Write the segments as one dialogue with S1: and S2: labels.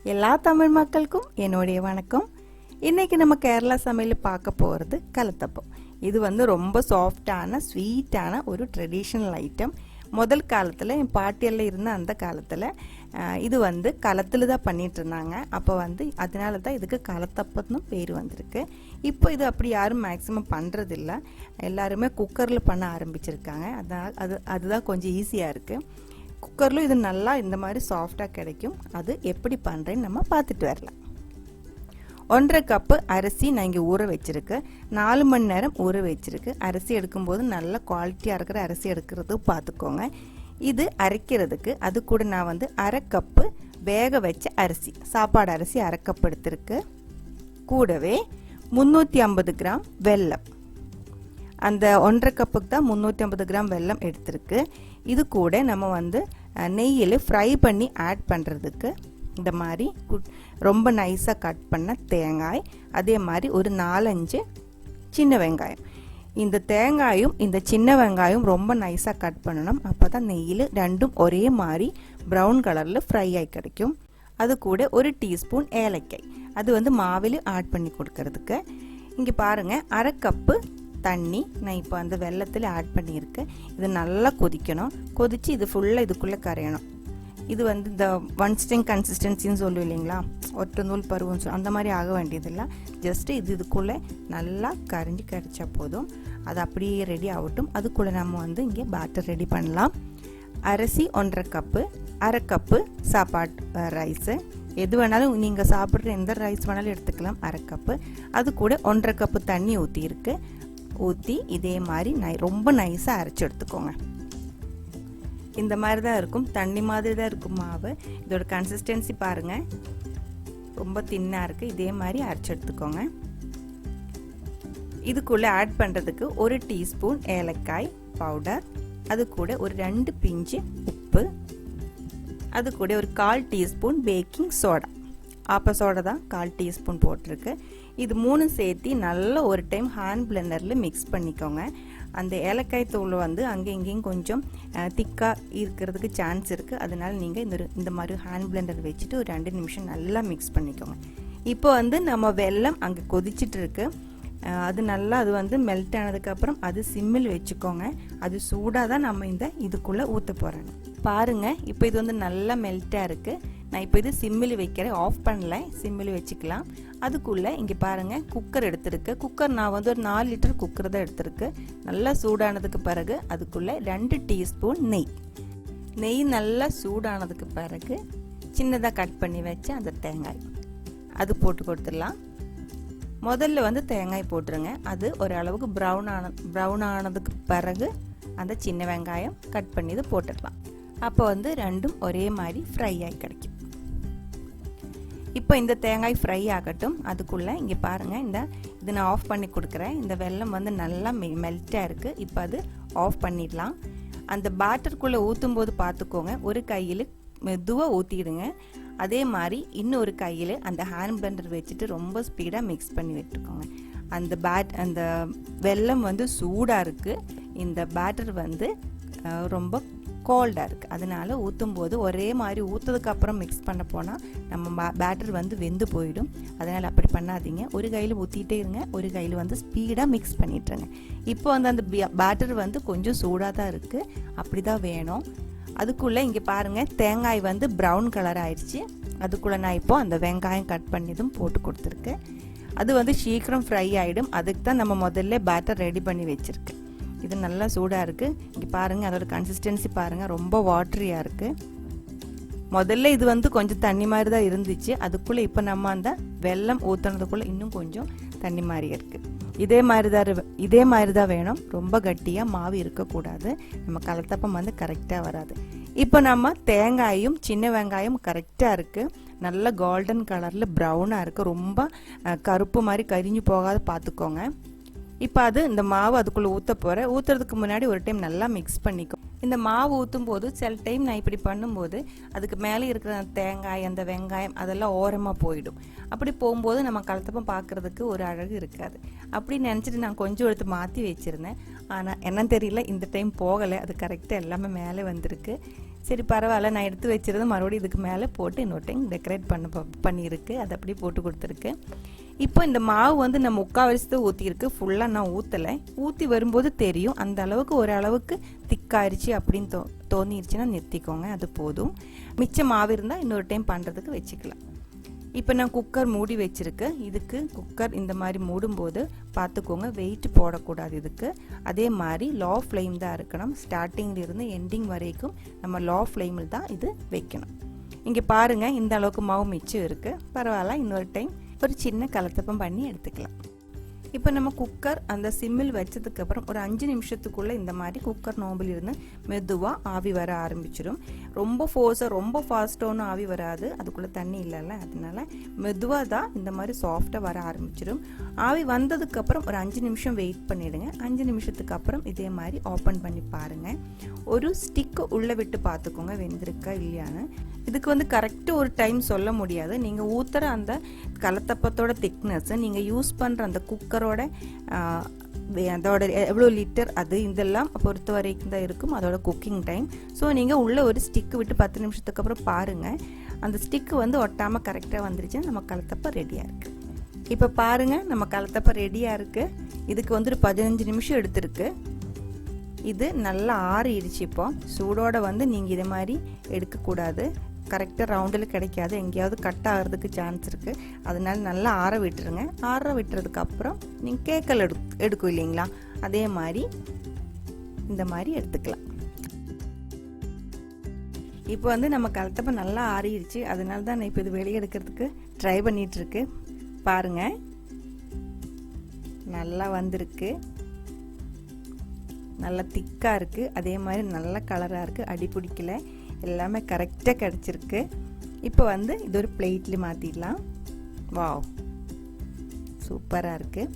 S1: எல்லா தமிழ் மக்களுக்கும் என்னுடைய வணக்கம். இன்னைக்கு நம்ம கேரளா சமையல் பார்க்க போகிறது கலத்தப்பம். இது வந்து ரொம்ப சாஃப்டான ஸ்வீட்டான ஒரு ட்ரெடிஷ்னல் ஐட்டம். முதல் காலத்தில் என் பாட்டியெல்லாம் இருந்த அந்த காலத்தில் இது வந்து களத்தில் தான் பண்ணிட்டு இருந்தாங்க. அப்போ வந்து அதனால தான் இதுக்கு கலத்தப்பம்னு பேர் வந்திருக்கு. இப்போ இது அப்படி யாரும் மேக்ஸிமம் பண்ணுறதில்ல. எல்லாருமே குக்கரில் பண்ண ஆரம்பிச்சிருக்காங்க. அதுதான் கொஞ்சம் ஈஸியாக இருக்குது. குக்கரில் இது நல்லா இந்த மாதிரி சாஃப்டாக கிடைக்கும். அது எப்படி பண்ணுறேன்னு நம்ம பார்த்துட்டு வரலாம். 1.5 கப்பு அரிசி நான் இங்கே ஊற வச்சுருக்கேன். 4 மணி நேரம் ஊற வச்சுருக்கு. அரிசி எடுக்கும்போது நல்ல குவாலிட்டியாக இருக்கிற அரிசி எடுக்கிறது பார்த்துக்கோங்க. இது அரைக்கிறதுக்கு அது கூட நான் வந்து 1/2 கப்பு வேக வச்ச அரிசி, சாப்பாடு அரிசி 1/2 கப் எடுத்திருக்கு. கூடவே 350 கிராம் வெல்லம். அந்த 1.5 கப்புக்கு தான் 350 கிராம் வெல்லம் எடுத்திருக்கு. இது கூட நம்ம வந்து நெய்யில் ஃப்ரை பண்ணி ஆட் பண்ணுறதுக்கு இந்த மாதிரி ரொம்ப நைஸாக கட் பண்ண தேங்காய், அதே மாதிரி ஒரு 4-5 சின்ன வெங்காயம். இந்த தேங்காயும் இந்த சின்ன வெங்காயம் ரொம்ப நைஸாக கட் பண்ணணும். அப்போ தான் நெய்யில் ரெண்டும் ஒரே மாதிரி ப்ரௌன் கலரில் ஃப்ரை ஆகி கிடைக்கும். அது கூட ஒரு டீஸ்பூன் ஏலக்காய், அது வந்து மாவில் ஆட் பண்ணி கொடுக்கறதுக்கு. இங்கே பாருங்கள், 1/2 கப்பு தண்ணி நான் இப்போ அந்த வெள்ளத்தில் ஆட் பண்ணியிருக்கேன். இது நல்லா கொதிக்கணும். கொதித்து இது ஃபுல்லாக இதுக்குள்ளே கரையணும். இது வந்து இந்த ஒன் ஸ்ட்ரிங் கன்சிஸ்டன்சின்னு சொல்லுவோம் இல்லைங்களா, ஒற்றை நூல் பருவம் அந்த மாதிரி ஆக வேண்டியதில்லை. ஜஸ்ட்டு இதுக்குள்ளே நல்லா கரைச்சா போதும். அது அப்படியே ரெடி ஆகட்டும். அதுக்குள்ளே நம்ம வந்து இங்கே பேட்டர் ரெடி பண்ணலாம். அரிசி 1.5 கப்பு, 1/2 கப்பு சாப்பாடு ரைஸு, எது வேணாலும் நீங்கள் சாப்பிட்ற எந்த ரைஸ் வேணாலும் எடுத்துக்கலாம். 1/2 கப்பு. அது கூட 1.5 கப்பு தண்ணி ஊற்றிருக்கு. ஊற்றி இதே மாதிரி ரொம்ப நைஸாக அரைச்சி எடுத்துக்கோங்க. இந்த மாதிரி தான் இருக்கும், தண்ணி மாதிரி தான் இருக்கும் மாவு. இதோட கன்சிஸ்டன்சி பாருங்கள், ரொம்ப தின்னாக இருக்குது. இதே மாதிரி அரைச்சி எடுத்துக்கோங்க. இதுக்குள்ளே ஆட் பண்ணுறதுக்கு 1 டீஸ்பூன் ஏலக்காய் பவுடர், அது கூட ஒரு 2 பிஞ்சு உப்பு, அது கூட ஒரு 1/4 டீஸ்பூன் பேக்கிங் சோடா. ஆப்ப சோடா தான் 1/4 டீஸ்பூன் போட்டிருக்கு. இது 3 சேர்த்து நல்லா ஒரு டைம் ஹேண்ட் பிளெண்டரில் மிக்ஸ் பண்ணிக்கோங்க. அந்த ஏலக்காய் தூள் வந்து அங்கே இங்கேயும் கொஞ்சம் திக்காக இருக்கிறதுக்கு சான்ஸ் இருக்குது. அதனால் நீங்கள் இந்த மாதிரி ஹேண்ட் பிளெண்டர் வச்சுட்டு ஒரு 2 நிமிஷம் நல்லா மிக்ஸ் பண்ணிக்கோங்க. இப்போ வந்து நம்ம வெல்லம் அங்கே கொதிச்சிட்டு இருக்கு. அது நல்லா அது வந்து மெல்ட் ஆனதுக்கப்புறம் அது சிம்மில் வச்சுக்கோங்க. அது சூடாக தான் நம்ம இதுக்குள்ளே ஊற்ற போகிறோங்க. பாருங்கள், இப்போ இது வந்து நல்லா மெல்ட்டாக இருக்குது. நான் இப்போ இது சிம்மில் வைக்கிறேன், ஆஃப் பண்ணல, சிம்மில் வச்சுக்கலாம். அதுக்குள்ளே இங்கே பாருங்கள், குக்கர் எடுத்துருக்கு. குக்கர் நான் வந்து ஒரு 4 லிட்டர் குக்கர் தான் எடுத்துருக்கு. நல்லா சூடானதுக்கு பிறகு அதுக்குள்ளே 2 டீஸ்பூன் நெய் நல்லா சூடானதுக்கு பிறகு சின்னதாக கட் பண்ணி வச்ச அந்த தேங்காய் அது போட்டு கொடுத்துடலாம். முதல்ல வந்து தேங்காய் போட்டுருங்க. அது ஓரளவுக்கு ப்ரௌன் ஆனதுக்கு பிறகு அந்த சின்ன வெங்காயம் கட் பண்ணி இது போட்டுடலாம். அப்போ வந்து ரெண்டும் ஒரே மாதிரி ஃப்ரை ஆகி கிடைக்கும். இப்போ இந்த தேங்காய் ஃப்ரை ஆகட்டும். அதுக்குள்ளே இங்கே பாருங்கள், இது நான் ஆஃப் பண்ணி கொடுக்குறேன். இந்த வெல்லம் வந்து நல்லா மெல்ட்டாக இருக்குது. இப்போ அது ஆஃப் பண்ணிடலாம். அந்த பேட்டருக்குள்ளே ஊற்றும் போது பார்த்துக்கோங்க, ஒரு கையில் மெதுவாக ஊற்றிடுங்க. அதே மாதிரி இன்னொரு கையில் அந்த ஹேண்ட் பிளெண்டர் வச்சுட்டு ரொம்ப ஸ்பீடாக மிக்ஸ் பண்ணி விட்டுக்கோங்க. அந்த வெல்லம் வந்து சூடாக இருக்குது. இந்த பேட்டர் வந்து ரொம்ப கோல்டாக இருக்குது. அதனால் ஊற்றும் போது ஒரே மாதிரி ஊற்றதுக்கப்புறம் மிக்ஸ் பண்ண போனால் நம்ம பேட்டர் வந்து வெந்து போயிடும். அதனால் அப்படி பண்ணாதீங்க. ஒரு கையில் ஊற்றிட்டே இருங்க, ஒரு கையில் வந்து ஸ்பீடாக மிக்ஸ் பண்ணிட்டுருங்க. இப்போ வந்து அந்த பேட்டர் வந்து கொஞ்சம் சூடாக தான் இருக்குது, அப்படி தான் வேணும். அதுக்குள்ளே இங்கே பாருங்கள், தேங்காய் வந்து ப்ரௌன் கலர் ஆயிடுச்சு. அதுக்குள்ளே நான் இப்போ அந்த வெங்காயம் கட் பண்ணிதும் போட்டு கொடுத்துருக்கேன். அது வந்து சீக்கிரம் ஃப்ரை ஆகிடும். அதுக்கு தான் நம்ம முதல்ல பேட்டர் ரெடி பண்ணி வச்சுருக்கேன். இது நல்லா சூடாக இருக்குது. இங்கே பாருங்கள், அதோட கன்சிஸ்டன்சி பாருங்கள், ரொம்ப வாட்டரியாக இருக்குது. முதல்ல இது வந்து கொஞ்சம் தண்ணி மாதிரி தான் இருந்துச்சு. அதுக்குள்ளே இப்போ நம்ம அந்த வெல்லம் ஊற்றுனதுக்குள்ளே இன்னும் கொஞ்சம் தண்ணி மாதிரி இருக்குது. இதே மாதிரி தான் வேணும். ரொம்ப கட்டியாக மாவு இருக்கக்கூடாது. நம்ம கலத்தப்பம் வந்து கரெக்டாக வராது. இப்போ நம்ம தேங்காயும் சின்ன வெங்காயம் கரெக்டாக இருக்குது. நல்ல கோல்டன் கலரில் ப்ரௌனாக இருக்குது. ரொம்ப கருப்பு மாதிரி கரிஞ்சு போகாத பார்த்துக்கோங்க. இப்போ அது இந்த மாவு அதுக்குள்ளே ஊற்ற போகிறேன். ஊற்றுறதுக்கு முன்னாடி ஒரு டைம் நல்லா மிக்ஸ் பண்ணிக்கும். இந்த மாவு ஊற்றும் போது சில டைம் நான் இப்படி பண்ணும்போது அதுக்கு மேலே இருக்கிற தேங்காய் அந்த வெங்காயம் அதெல்லாம் ஓரமாக போயிடும். அப்படி போகும்போது நம்ம கலத்தப்பம் பார்க்குறதுக்கு ஒரு அழகு இருக்காது. அப்படி நினச்சிட்டு நான் கொஞ்சம் எடுத்து மாற்றி வச்சுருந்தேன். ஆனால் என்னன்னு தெரியல, இந்த டைம் போகலை. அது கரெக்டாக எல்லாமே மேலே வந்திருக்கு. சரி பரவாயில்ல, நான் எடுத்து வச்சிருந்த மறுபடியும் இதுக்கு மேலே போட்டு இன்னொரு டைம் டெக்கரேட் பண்ணியிருக்கு. அதை அப்படியே போட்டு கொடுத்துருக்கு. இப்போ இந்த மாவு வந்து நம்ம முக்கால்வாசி ஊற்றிருக்கு, ஃபுல்லாக நான் ஊற்றலை. ஊற்றி வரும்போது தெரியும் அந்த அளவுக்கு ஓரளவுக்கு திக்காயிருச்சு அப்படின்னு தோணிருச்சுன்னா நிறுத்திக்கோங்க, அது போதும். மிச்ச மாவு இருந்தால் இன்னொரு டைம் பண்ணுறதுக்கு வச்சுக்கலாம். இப்போ நான் குக்கர் மூடி வச்சுருக்கேன். இதுக்கு குக்கர் இந்த மாதிரி மூடும்போது பார்த்துக்கோங்க, வெயிட் போடக்கூடாது இதுக்கு. அதே மாதிரி லோ ஃப்ளேம் தான் இருக்கணும். ஸ்டார்டிங்கிலிருந்து எண்டிங் வரைக்கும் நம்ம லோ ஃப்ளேமில் தான் இது வைக்கணும். இங்கே பாருங்கள், இந்த அளவுக்கு மாவு மிச்சம் இருக்குது. பரவாயில்ல, இன்னொரு டைம் ஒரு சின்ன கலத்தப்பம் பண்ணி எடுத்துக்கலாம். இப்போ நம்ம குக்கர் அந்த சிம்மில் வச்சதுக்கப்புறம் ஒரு 5 நிமிஷத்துக்குள்ளே இந்த மாதிரி குக்கர் நோம்பில் இருந்து மெதுவாக ஆவி வர ஆரம்பிச்சிடும். ரொம்ப ஃபோர்ஸாக ரொம்ப ஃபாஸ்ட்டாகவும் ஆவி வராது, அதுக்குள்ளே தண்ணி இல்லைல்ல, அதனால மெதுவாக தான் இந்த மாதிரி சாஃப்டாக வர ஆரம்பிச்சிடும். ஆவி வந்ததுக்கப்புறம் ஒரு 5 நிமிஷம் வெயிட் பண்ணிவிடுங்க. 5 நிமிஷத்துக்கு அப்புறம் இதே மாதிரி ஓப்பன் பண்ணி பாருங்கள். ஒரு ஸ்டிக்கு உள்ளே விட்டு பார்த்துக்கோங்க வெந்திருக்கா இல்லையான்னு. இதுக்கு வந்து கரெக்டாக ஒரு டைம் சொல்ல முடியாது. நீங்கள் ஊற்றுற அந்த கலத்தப்பத்தோட திக்னஸ், நீங்கள் யூஸ் பண்ணுற அந்த குக்கரோட அதோட எவ்வளோ லிட்டர் அது இதெல்லாம் பொறுத்த வரைக்கும் தான் இருக்கும் அதோட குக்கிங் டைம். ஸோ நீங்கள் உள்ளே ஒரு ஸ்டிக்கு விட்டு 10 நிமிஷத்துக்கு அப்புறம் பாருங்கள், அந்த ஸ்டிக்கு வந்து ஒட்டாமல் கரெக்டாக வந்துருச்சுன்னா நம்ம கலத்தப்பம் ரெடியாக இருக்குது. இப்போ பாருங்கள், நம்ம கலத்தப்பம் ரெடியாக இருக்குது. இதுக்கு வந்து ஒரு 15 நிமிஷம் எடுத்துருக்கு. இது நல்லா ஆறிடுச்சு. இப்போ சூடோட வந்து நீங்கள் இதை மாதிரி எடுக்கக்கூடாது, கரெக்டாக ரவுண்டில் கிடைக்காது, எங்கேயாவது கட் ஆகிறதுக்கு சான்ஸ் இருக்குது. அதனால நல்லா ஆற விட்டுருங்க. ஆற விட்டுறதுக்கு அப்புறம் நீங்கள் கேக்கல் எடுக்கும் இல்லைங்களா, அதே மாதிரி இந்த மாதிரி எடுத்துக்கலாம். இப்போ வந்து நம்ம கலத்தப்ப நல்லா ஆறிடுச்சு, அதனால தான் நான் இப்போ இது வெளியே எடுக்கிறதுக்கு ட்ரை பண்ணிகிட்ருக்கு. பாருங்கள், நல்லா வந்திருக்கு, நல்லா திக்காக இருக்குது, அதே மாதிரி நல்ல கலராக இருக்குது, அடி பிடிக்கல, எல்லாமே கரெக்டாக கிடச்சிருக்கு. இப்போ வந்து இது ஒரு பிளேட்டில் மாற்றிடலாம். வாவ், சூப்பராக இருக்குது.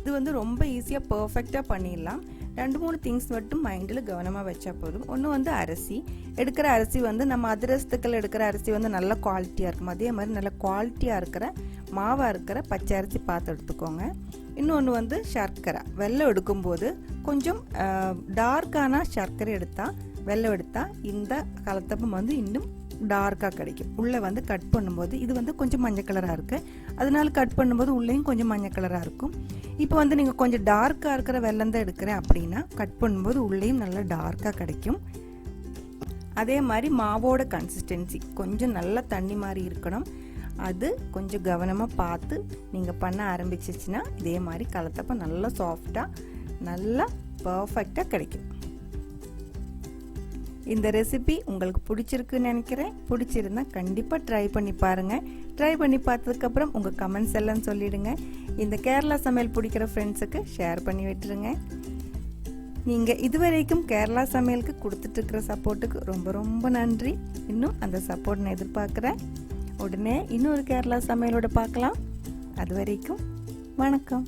S1: இது வந்து ரொம்ப ஈஸியாக பர்ஃபெக்டாக பண்ணிடலாம். 2-3 திங்ஸ் மட்டும் மைண்டில் கவனமாக வச்சா போதும். ஒன்று வந்து அரிசி எடுக்கிற அரிசி வந்து நம்ம அதிரசத்துக்கள் எடுக்கிற அரிசி வந்து நல்ல குவாலிட்டியாக இருக்கும். அதே மாதிரி நல்ல குவாலிட்டியாக இருக்கிற மாவாக இருக்கிற பச்சை அரிசி பார்த்து எடுத்துக்கோங்க. இன்னொன்று வந்து சர்க்கரை, வெல்லம் எடுக்கும்போது கொஞ்சம் டார்க்கான சர்க்கரை எடுத்தால், வெல்லம் எடுத்தால் இந்த கலத்தப்பம் வந்து இன்னும் டார்க்காக கிடைக்கும். உள்ளே வந்து கட் பண்ணும்போது இது வந்து கொஞ்சம் மஞ்சள் கலராக இருக்குது, அதனால கட் பண்ணும்போது உள்ளேயும் கொஞ்சம் மஞ்சள் கலராக இருக்கும். இப்போ வந்து நீங்கள் கொஞ்சம் டார்க்காக இருக்கிற வெல்லம் தான் எடுக்கிறேன் அப்படின்னா கட் பண்ணும்போது உள்ளேயும் நல்லா டார்க்காக கிடைக்கும். அதே மாதிரி மாவோட கன்சிஸ்டன்சி கொஞ்சம் நல்லா தண்ணி மாதிரி இருக்கணும். அது கொஞ்சம் கவனமாக பார்த்து நீங்கள் பண்ண ஆரம்பிச்சிச்சுன்னா இதே மாதிரி கலத்தப்பம் நல்லா சாஃப்டாக நல்லா பர்ஃபெக்டாக கிடைக்கும். இந்த ரெசிபி உங்களுக்கு பிடிச்சிருக்குன்னு நினைக்கிறேன். பிடிச்சிருந்தா கண்டிப்பாக ட்ரை பண்ணி பாருங்கள். ட்ரை பண்ணி பார்த்ததுக்கப்புறம் உங்கள் கமெண்ட்ஸ் எல்லாம் சொல்லிவிடுங்க. இந்த கேரளா சமையல் பிடிக்கிற ஃப்ரெண்ட்ஸுக்கு ஷேர் பண்ணி விட்டுருங்க. நீங்கள் இதுவரைக்கும் கேரளா சமையலுக்கு கொடுத்துட்ருக்கிற சப்போர்ட்டுக்கு ரொம்ப ரொம்ப நன்றி. இன்னும் அந்த சப்போர்ட் நான் எதிர்பார்க்குறேன். உடனே இன்னொரு கேரளா சமையலோட பார்க்கலாம். அது வரைக்கும் வணக்கம்.